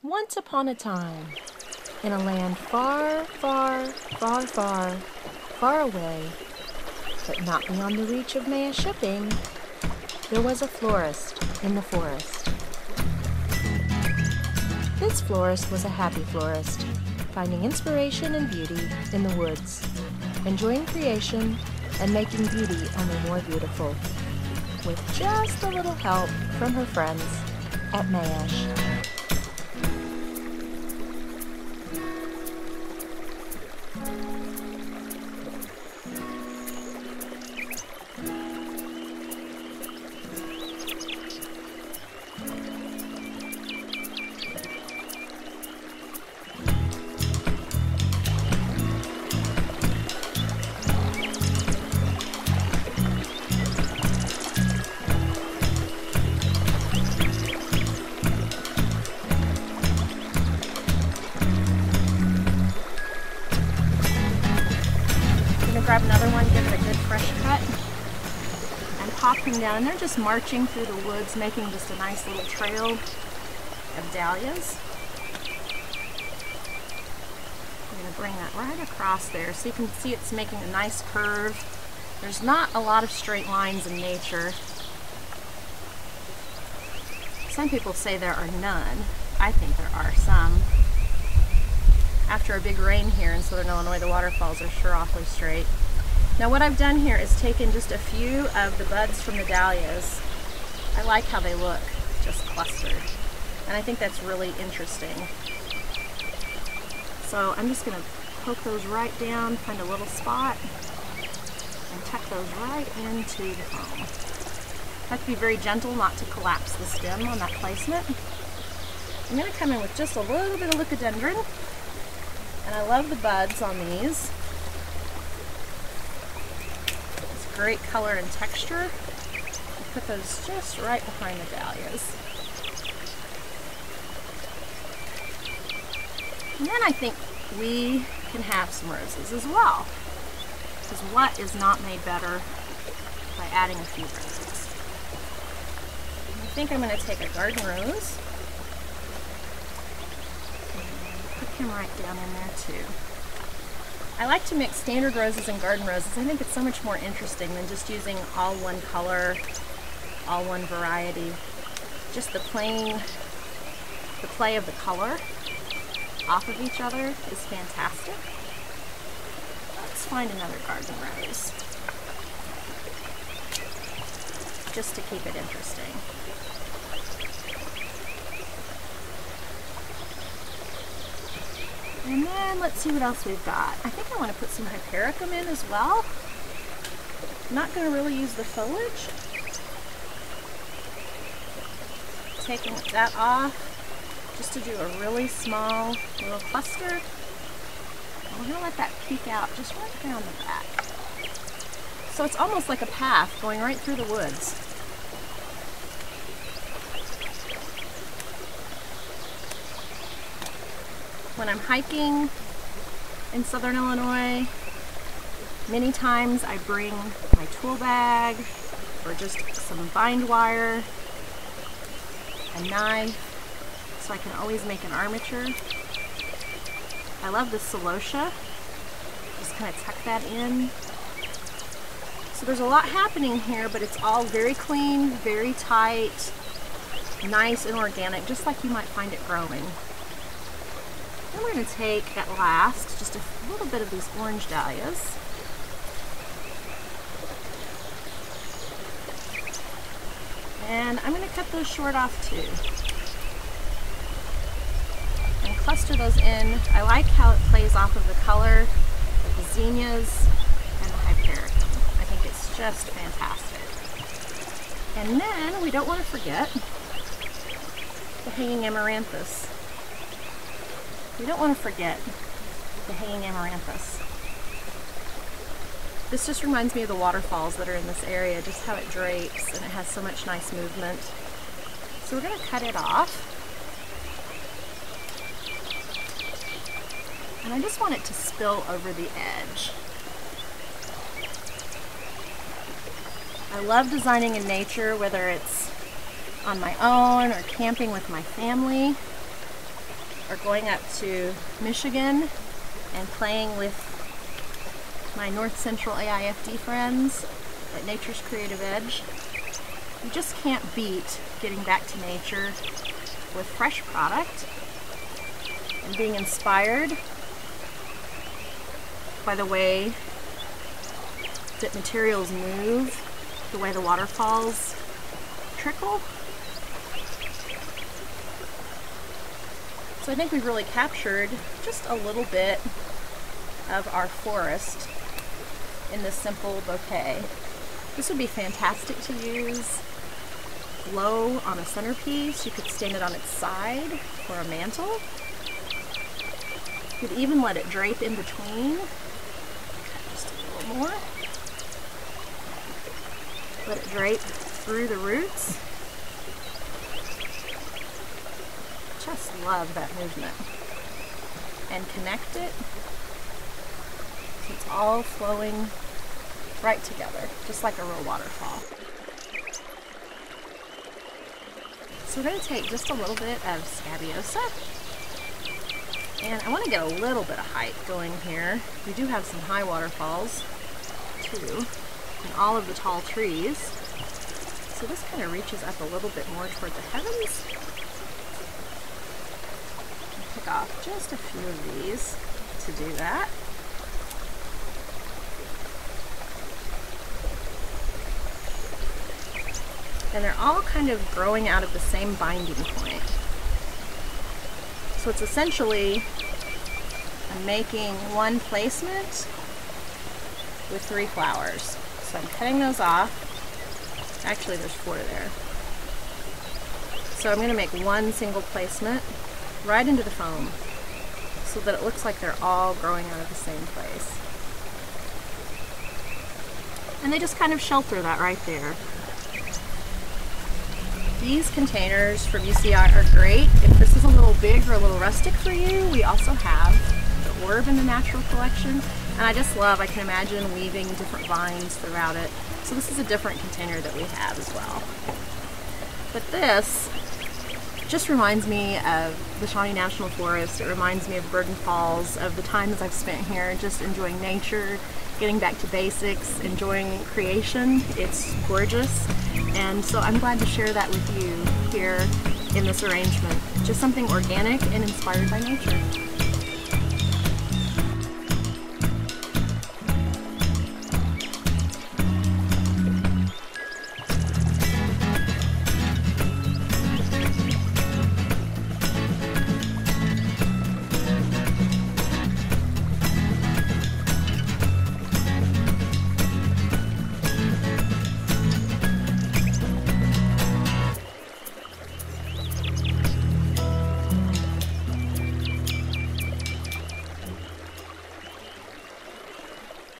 Once upon a time, in a land far, far, far, far, far away, but not beyond the reach of Maya shipping, there was a florist in the forest. This florist was a happy florist, finding inspiration and beauty in the woods, enjoying creation and making beauty only more beautiful, with just a little help from her friends at Mayash. Grab another one, give it a good fresh cut, and pop them down. And they're just marching through the woods, making just a nice little trail of dahlias. I'm going to bring that right across there so you can see it's making a nice curve. There's not a lot of straight lines in nature. Some people say there are none. I think there are some. After a big rain here in southern Illinois, the waterfalls are sure awfully straight. Now what I've done here is taken just a few of the buds from the dahlias. I like how they look, just clustered. And I think that's really interesting. So I'm just gonna poke those right down, find a little spot, and tuck those right into the foam. Have to be very gentle not to collapse the stem on that placement. I'm gonna come in with just a little bit of leucadendron. And I love the buds on these. It's great color and texture. I'll put those just right behind the dahlias. And then I think we can have some roses as well. Because what is not made better by adding a few roses? And I think I'm going to take a garden rose. Him right down in there too. I like to mix standard roses and garden roses. I think it's so much more interesting than just using all one color, all one variety. Just the play of the color off of each other is fantastic. Let's find another garden rose, just to keep it interesting. And then let's see what else we've got. I think I want to put some hypericum in as well. I'm not going to really use the foliage. Taking that off just to do a really small little cluster. And we're going to let that peek out just right there on the back. So it's almost like a path going right through the woods. When I'm hiking in southern Illinois, many times I bring my tool bag or just some bind wire, a knife, so I can always make an armature. I love the celosia. Just kind of tuck that in. So there's a lot happening here, but it's all very clean, very tight, nice and organic, just like you might find it growing. Then we're going to take at last just a little bit of these orange dahlias. And I'm going to cut those short off too. And cluster those in. I like how it plays off of the color of the zinnias and the hypericum. I think it's just fantastic. And then we don't want to forget the hanging amaranthus. We don't want to forget the hanging amaranthus. This just reminds me of the waterfalls that are in this area, just how it drapes and it has so much nice movement. So we're going to cut it off. And I just want it to spill over the edge. I love designing in nature, whether it's on my own or camping with my family. or going up to Michigan and playing with my North Central AIFD friends at Nature's Creative Edge. You just can't beat getting back to nature with fresh product and being inspired by the way that materials move, the way the waterfalls trickle. So I think we've really captured just a little bit of our forest in this simple bouquet. This would be fantastic to use low on a centerpiece. You could stand it on its side for a mantle. You could even let it drape in between. Just a little more. Let it drape through the roots. Just love that movement. And connect it so it's all flowing right together, just like a real waterfall. So we're going to take just a little bit of scabiosa, and I want to get a little bit of height going here. We do have some high waterfalls too, and all of the tall trees. So this kind of reaches up a little bit more toward the heavens. Pick off just a few of these to do that. And they're all kind of growing out of the same binding point. So it's essentially, I'm making one placement with 3 flowers. So I'm cutting those off. Actually, there's 4 there. So I'm going to make one single placement right into the foam so that it looks like they're all growing out of the same place. And they just kind of shelter that right there. These containers from UCI are great. If this is a little big or a little rustic for you, we also have the orb in the natural collection. And I just love, I can imagine weaving different vines throughout it. So this is a different container that we have as well. But this just reminds me of the Shawnee National Forest. It reminds me of Burden Falls, of the times I've spent here just enjoying nature, getting back to basics, enjoying creation. It's gorgeous. And so I'm glad to share that with you here in this arrangement. Just something organic and inspired by nature.